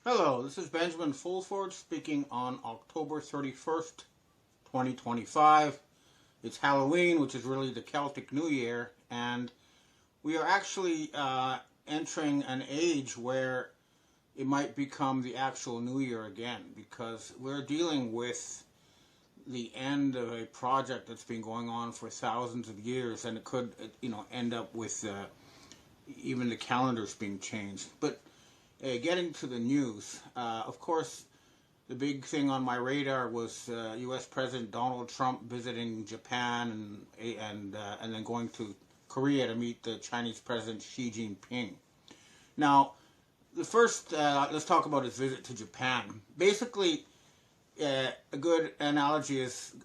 Hello, this is Benjamin Fulford speaking on October 31st, 2025. It's Halloween, which is really the Celtic New Year, and we are actually entering an age where it might become the actual New Year again, because we're dealing with the end of a project that's been going on for thousands of years, and it could, end up with even the calendars being changed. But getting to the news, of course, the big thing on my radar was U.S. President Donald Trump visiting Japan and then going to Korea to meet the Chinese President Xi Jinping. Now, the first, let's talk about his visit to Japan. Basically, a good analogy is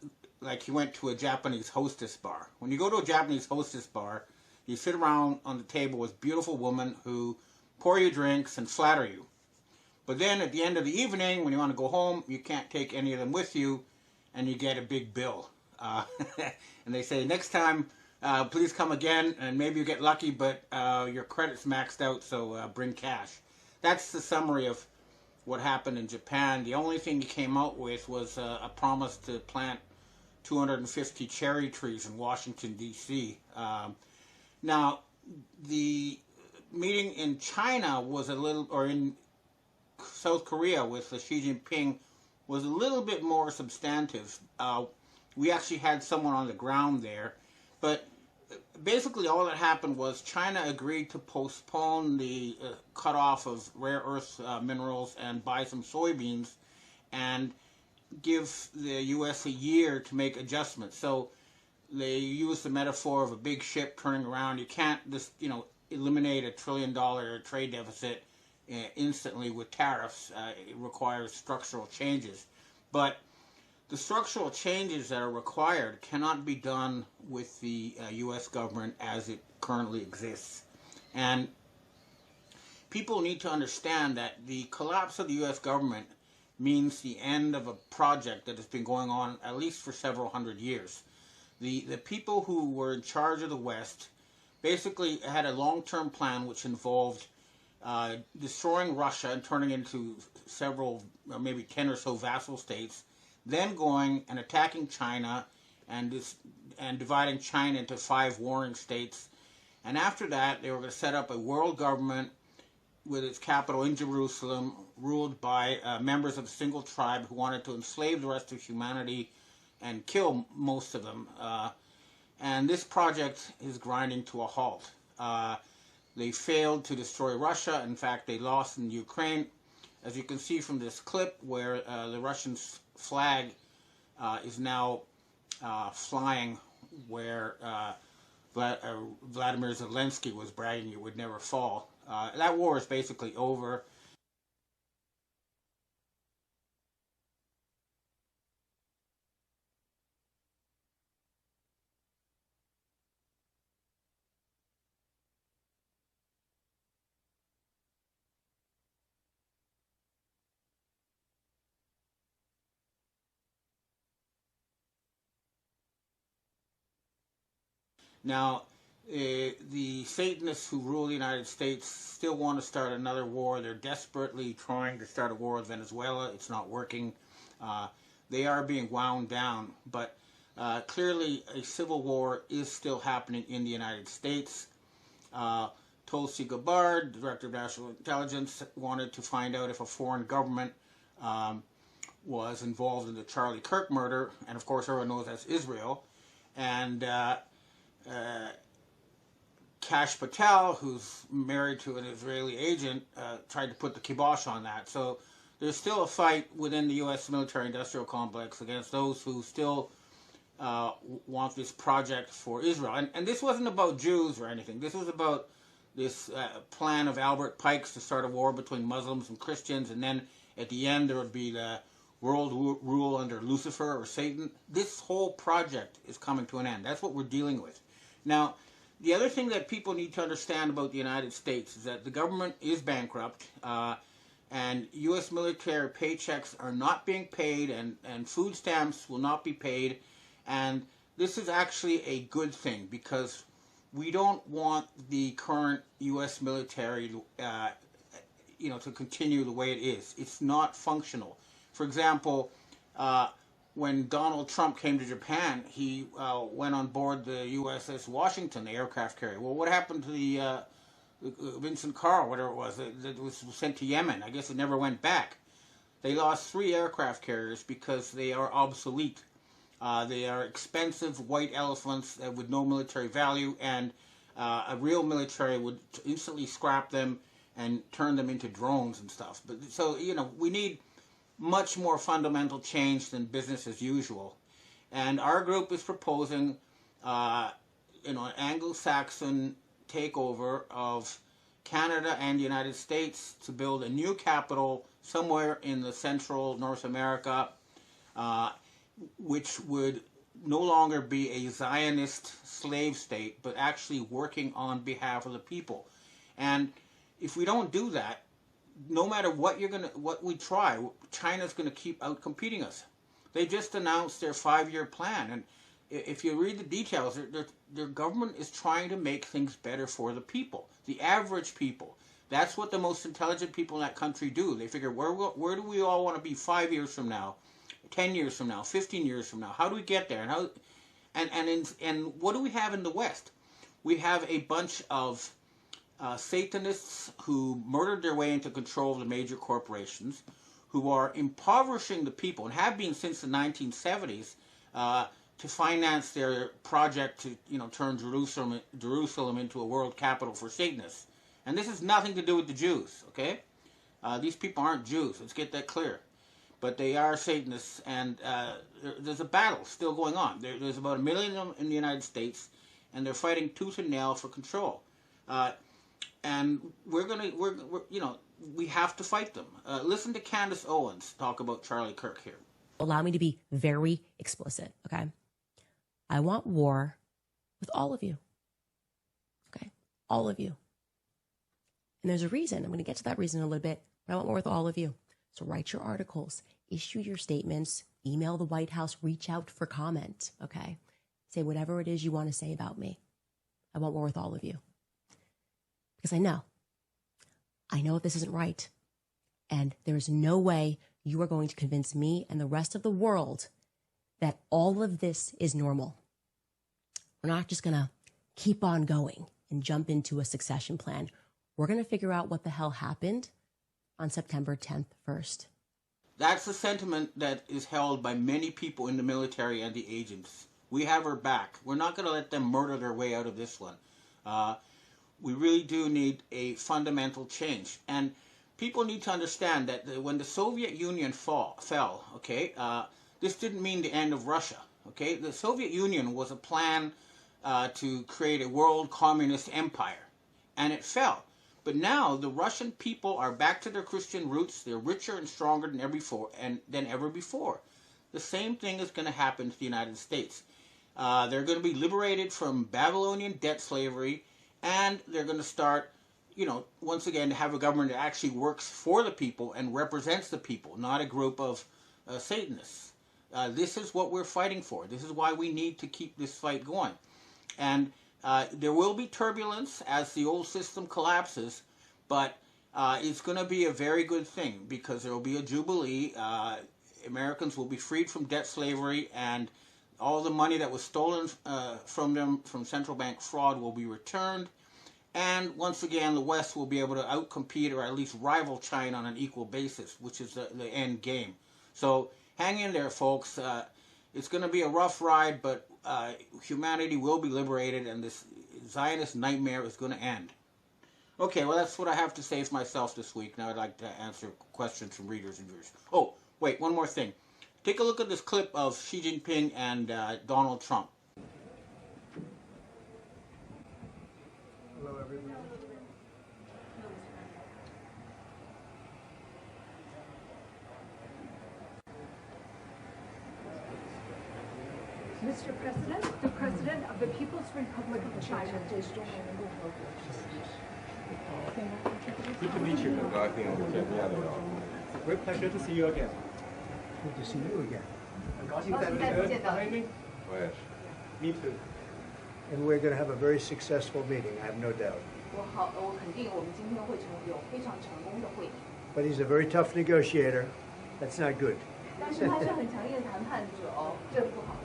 like he went to a Japanese hostess bar. When you go to a Japanese hostess bar, you sit around on the table with beautiful women who pour you drinks and flatter you. But then at the end of the evening, when you want to go home, you can't take any of them with you, and you get a big bill. And they say, next time, please come again, and maybe you get lucky, but your credit's maxed out, so bring cash. That's the summary of what happened in Japan. The only thing he came out with was a promise to plant 250 cherry trees in Washington, D.C. Now, the meeting in China was or in South Korea with Xi Jinping was a little bit more substantive. We actually had someone on the ground there, but basically all that happened was China agreed to postpone the cutoff of rare earth minerals and buy some soybeans and give the U.S. a year to make adjustments. So they used the metaphor of a big ship turning around. You can't just, eliminate $1 trillion trade deficit instantly with tariffs. It requires structural changes. But the structural changes that are required cannot be done with the U.S. government as it currently exists. And people need to understand that the collapse of the U.S. government means the end of a project that has been going on at least for several hundred years. The people who were in charge of the West basically had a long-term plan which involved destroying Russia and turning it into several, maybe 10 or so vassal states, then going and attacking China and dividing China into 5 warring states. And after that, they were going to set up a world government with its capital in Jerusalem, ruled by members of a single tribe who wanted to enslave the rest of humanity and kill most of them. And this project is grinding to a halt. They failed to destroy Russia. In fact, they lost in Ukraine. As you can see from this clip where the Russian flag is now flying where Vladimir Zelensky was bragging it would never fall. That war is basically over. Now, the Satanists who rule the United States still want to start another war. They're desperately trying to start a war with Venezuela. It's not working. They are being wound down, but clearly a civil war is still happening in the United States. Tulsi Gabbard, Director of National Intelligence, wanted to find out if a foreign government was involved in the Charlie Kirk murder, and of course everyone knows that's Israel. And Kash Patel, who's married to an Israeli agent, tried to put the kibosh on that. So there's still a fight within the U.S. military-industrial complex against those who still want this project for Israel. And this wasn't about Jews or anything. This was about this plan of Albert Pike's to start a war between Muslims and Christians, and then at the end there would be the world rule under Lucifer or Satan. This whole project is coming to an end. That's what we're dealing with. Now, the other thing that people need to understand about the United States is that the government is bankrupt, and U.S. military paychecks are not being paid, and food stamps will not be paid. And this is actually a good thing, because we don't want the current U.S. military to continue the way it is. It's not functional. For example, when Donald Trump came to Japan, he went on board the USS Washington, the aircraft carrier. Well, what happened to the Vincent Carl, whatever it was, that was sent to Yemen? I guess it never went back. They lost 3 aircraft carriers because they are obsolete. They are expensive white elephants with no military value, and a real military would instantly scrap them and turn them into drones and stuff. But so, we need much more fundamental change than business as usual. And our group is proposing, an Anglo-Saxon takeover of Canada and the United States to build a new capital somewhere in the central North America, which would no longer be a Zionist slave state, but actually working on behalf of the people. And if we don't do that, no matter what we try, China's going to keep out-competing us. They just announced their 5-year plan, and if you read the details, their government is trying to make things better for the people, the average people. That's what the most intelligent people in that country do. They figure, where do we all want to be 5 years from now, 10 years from now, 15 years from now? How do we get there? And what do we have in the West? We have a bunch of Satanists who murdered their way into control of the major corporations, who are impoverishing the people, and have been since the 1970s, to finance their project to turn Jerusalem into a world capital for Satanists. And this has nothing to do with the Jews, okay? These people aren't Jews. Let's get that clear. But they are Satanists, and there's a battle still going on. There's about 1 million of them in the United States, and they're fighting tooth and nail for control. And we have to fight them. Listen to Candace Owens talk about Charlie Kirk here. Allow me to be very explicit, okay? I want war with all of you, okay? All of you. And there's a reason. I'm going to get to that reason in a little bit, but I want war with all of you. So write your articles, issue your statements, email the White House, reach out for comment, okay? Say whatever it is you want to say about me. I want war with all of you. Because I know that this isn't right. And there is no way you are going to convince me and the rest of the world that all of this is normal. We're not just going to keep on going and jump into a succession plan. We're going to figure out what the hell happened on September 10th first. That's the sentiment that is held by many people in the military and the agents. We have our back. We're not going to let them murder their way out of this one. We really do need a fundamental change. And people need to understand that when the Soviet Union fell, okay, this didn't mean the end of Russia, okay? The Soviet Union was a plan to create a world communist empire, and it fell. But now the Russian people are back to their Christian roots. They're richer and stronger than ever before. The same thing is going to happen to the United States. They're going to be liberated from Babylonian debt slavery, and they're going to start, once again, to have a government that actually works for the people and represents the people, not a group of Satanists. This is what we're fighting for. This is why we need to keep this fight going. And there will be turbulence as the old system collapses, but it's going to be a very good thing because there will be a jubilee. Americans will be freed from debt slavery, and all the money that was stolen from them from central bank fraud will be returned. And once again, the West will be able to outcompete or at least rival China on an equal basis, which is the end game. So hang in there, folks. It's going to be a rough ride, but humanity will be liberated, and this Zionist nightmare is going to end. Okay, well, that's what I have to say for myself this week. Now I'd like to answer questions from readers and viewers. Oh, wait, one more thing. Take a look at this clip of Xi Jinping and Donald Trump. Hello, everyone. Mr. President, the President of the People's Republic of China. Good to meet you. Great pleasure to see you again. Good to see you again. Me too. And we're going to have a very successful meeting, I have no doubt. 我肯定我们今天会有非常成功的会议。 But he's a very tough negotiator. That's not good. 但是他是很强硬的谈判者哦，这不好。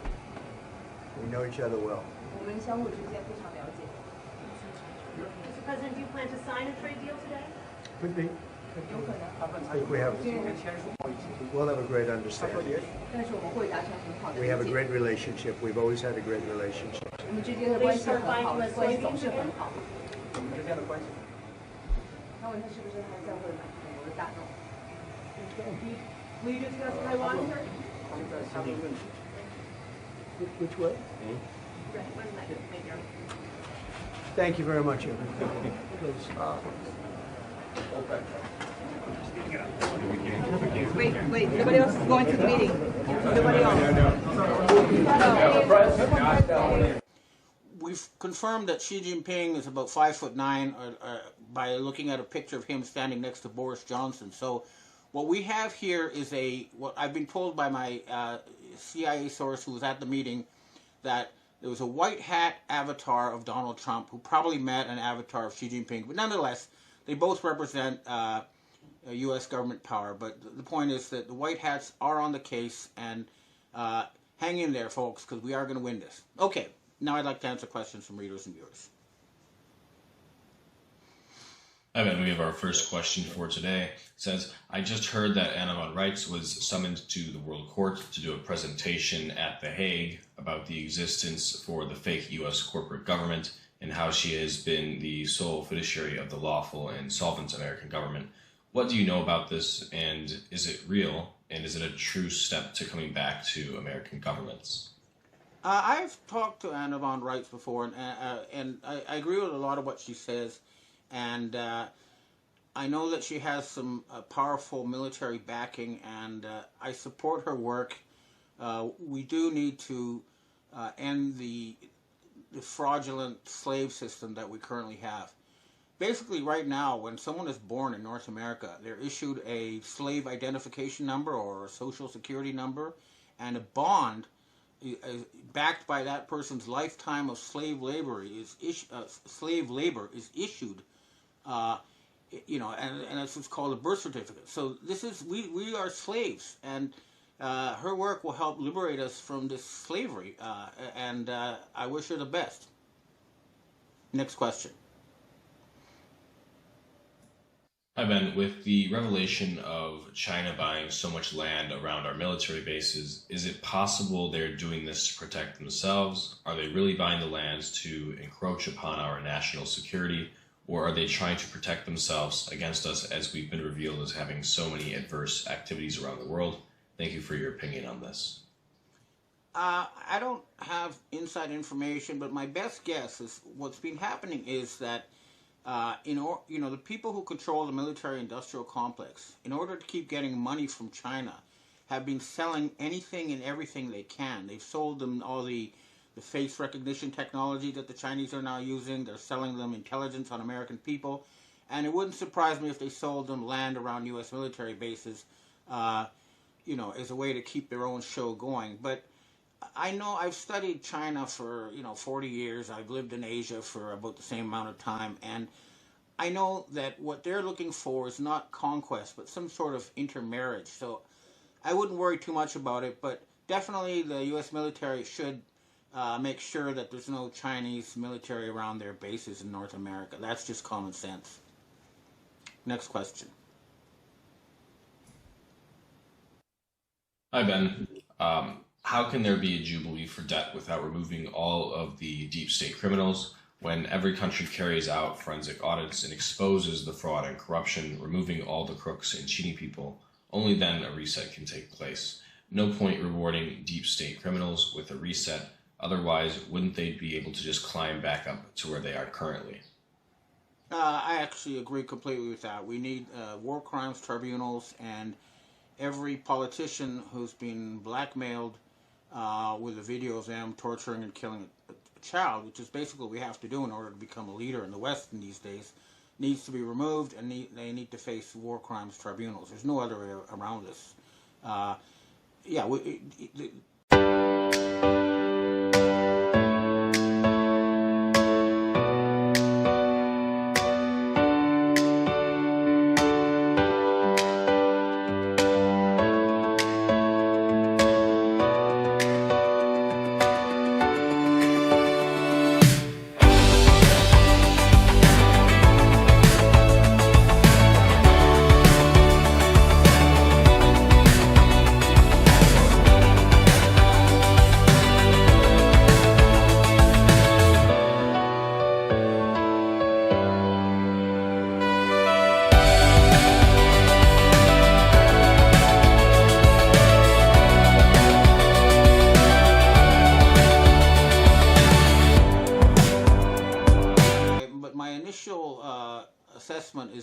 We know each other well. 我们相互之间非常了解。 Mr. President, do you plan to sign a trade deal today? Could be. 有可能， I think we have. We'll have a great understanding. 但是我们会达成很好的 We 理 have a 解。 great relationship. We've always had a great relationship. 我们之间的关系很好，关系总是很好。我们之间的关系。那问他是不是还在会买美国的大众？ Will you discuss Taiwan, sir? 他们在下面问题。 Which way? Right, one minute, thank you. Thank you very much, everyone. Please. Wait, nobody else is going to the meeting. Nobody else. We've confirmed that Xi Jinping is about 5'9" by looking at a picture of him standing next to Boris Johnson. So what we have here is what I've been told by my CIA source who was at the meeting, that there was a white hat avatar of Donald Trump who probably met an avatar of Xi Jinping. But nonetheless, they both represent U.S. government power. But the point is that the white hats are on the case, and hang in there, folks, because we are going to win this. Okay, now I'd like to answer questions from readers and viewers. Hi, Ben. We have our first question for today. It says, I just heard that Anna von Reitz was summoned to the World Court to do a presentation at The Hague about the existence for the fake U.S. corporate government and how she has been the sole fiduciary of the lawful and solvent American government. What do you know about this, and is it real, and is it a true step to coming back to American governments? I've talked to Anna von Reitz before, and I agree with a lot of what she says. And I know that she has some powerful military backing, and I support her work. We do need to end the fraudulent slave system that we currently have. Basically, right now, when someone is born in North America, they're issued a slave identification number or a social security number, and a bond backed by that person's lifetime of slave labor is issued. And that's what's called a birth certificate. So we are slaves, and her work will help liberate us from this slavery, and I wish her the best. Next question. Hi, Ben. With the revelation of China buying so much land around our military bases, is it possible they're doing this to protect themselves? Are they really buying the lands to encroach upon our national security? Or are they trying to protect themselves against us, as we've been revealed as having so many adverse activities around the world? Thank you for your opinion on this. I don't have inside information, but my best guess is what's been happening is that the people who control the military-industrial complex, in order to keep getting money from China, have been selling anything and everything they can. They've sold them all the face recognition technology that the Chinese are now using. They're selling them intelligence on American people. And it wouldn't surprise me if they sold them land around U.S. military bases, as a way to keep their own show going. But I know I've studied China for, 40 years. I've lived in Asia for about the same amount of time. And I know that what they're looking for is not conquest, but some sort of intermarriage. So I wouldn't worry too much about it, but definitely the U.S. military should make sure that there's no Chinese military around their bases in North America. That's just common sense. Next question. Hi, Ben. How can there be a jubilee for debt without removing all of the deep state criminals when every country carries out forensic audits and exposes the fraud and corruption, removing all the crooks and cheating people? Only then a reset can take place. No point rewarding deep state criminals with a reset. Otherwise, wouldn't they be able to just climb back up to where they are currently? I actually agree completely with that. We need war crimes tribunals, and every politician who's been blackmailed with a video of them torturing and killing a child, which is basically what we have to do in order to become a leader in the West in these days, needs to be removed, and they need to face war crimes tribunals. There's no other way around this.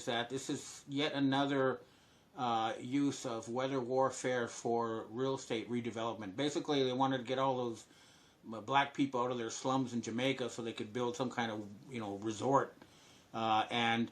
is that this is yet another use of weather warfare for real estate redevelopment. Basically, they wanted to get all those black people out of their slums in Jamaica so they could build some kind of, resort. And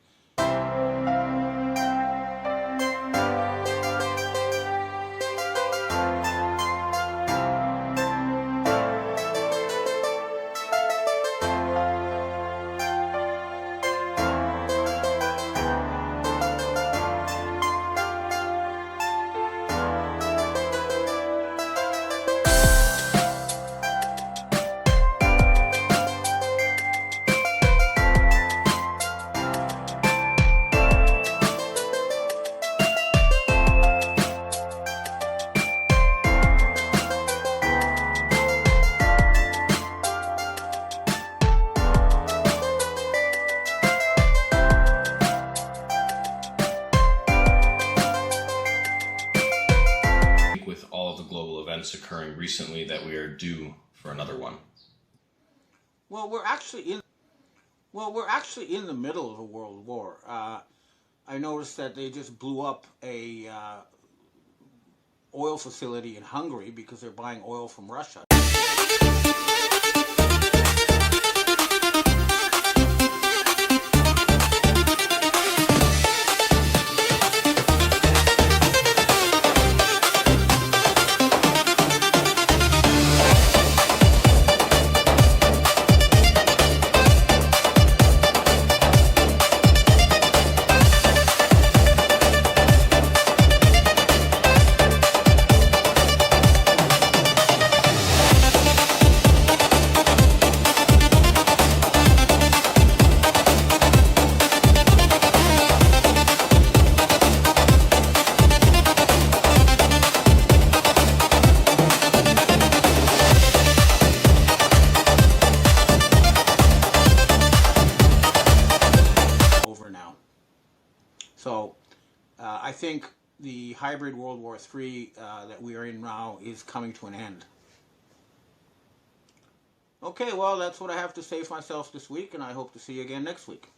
with all of the global events occurring recently that we are due for another one? Well, we're actually in the middle of a world war. I noticed that they just blew up a oil facility in Hungary because they're buying oil from Russia. So I think the hybrid World War III that we are in now is coming to an end. Okay, well, that's what I have to say for myself this week, and I hope to see you again next week.